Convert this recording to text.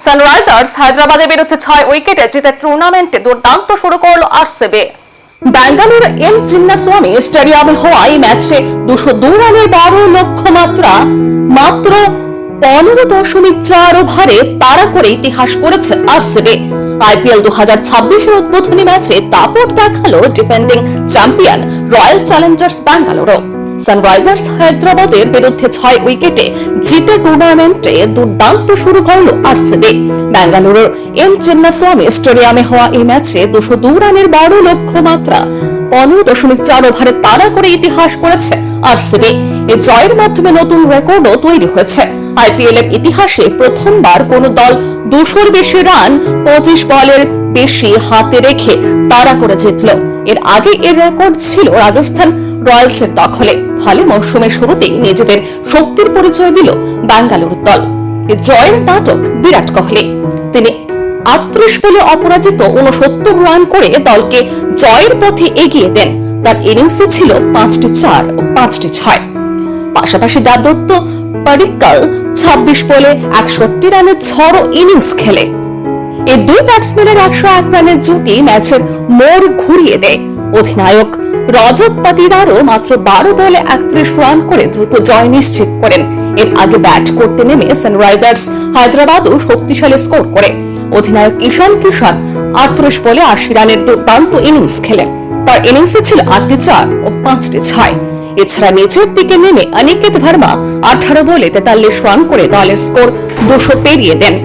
Sunrisers হায়দ্রাবাদের বিরুদ্ধে 6 উইকেটে জিতে টুর্নামেন্টে দুর্দান্ত শুরু করল আরসিবি। বেঙ্গালুরু এম চিন্নাস্বামী স্টেডিয়ামে হওয়া এই ম্যাচে 202 রানের বড় লক্ষ্যমাত্রা মাত্র 15.4 ওভারে তাড়া করে ইতিহাস করেছে আরসিবি। আইপিএল 2026 এর উদ্বোধনী ম্যাচে দাপট দেখালো defending champion royal Challengers Bengaluru. Sunrisers হায়দ্রাবাদের বিরুদ্ধে 6 উইকেটে জিতে টুর্নামেন্টে দুর্দান্ত শুরু করলো আরসিবি। বেঙ্গালুরুর এম চিন্নাস্বামী স্টেডিয়ামে হওয়া এই ম্যাচে 202 রানের বড় লক্ষ্যমাত্রা 15.4 ওভারে তাড়া করে ইতিহাস করেছে আরসিবি। এই জয়ের মাধ্যমে নতুন রেকর্ডও তৈরি হয়েছে। আইপিএল এর ইতিহাসে প্রথমবার কোন দল 200-র বেশি রান 25 বলের বেশি হাতে রেখে তাড়া করে জিতল। এর আগে এর রেকর্ড ছিল রাজস্থান রয়্যালসের দখলে। ফলে মৌসুমের শুরুতেই নিজেদের শক্তির পরিচয় দিল বেঙ্গালুরু দল। এই জয়ের নাটক বিরাট কোহলি। তিনি 38 বলে অপরাজিত 69 রান করে দলকে জয়ের পথে এগিয়ে দেন। তার ইনিংসে ছিল 5টি 4 ও 5টি 6। পাশাপাশি দেবদত্ত পাডিক্কাল 26 বলে 61 রানের ঝড়ো ইনিংস খেলে। এই দুই ব্যাটসম্যানের 101 রানের জুটি ম্যাচের মোড় ঘুরিয়ে দেয়। অধিনায়ক রজত পাটিদারও মাত্র 12 বলে 31 রান করে দ্রুত জয় নিশ্চিত করেন। এর আগে ব্যাট করতে নেমে সানরাইজার্স হায়দ্রাবাদও শক্তিশালী স্কোর করে। অধিনায়ক ঈশান কিষান 38 বলে 80 রানের দুর্দান্ত ইনিংস খেলেন। তার ইনিংসে ছিল 8টি 4 ও 5টি 6। এছাড়া নিচের দিকে নেমে অনিকেত ভার্মা 18 বলে 43 রান করে দলের স্কোর 200 পেরিয়ে দেন।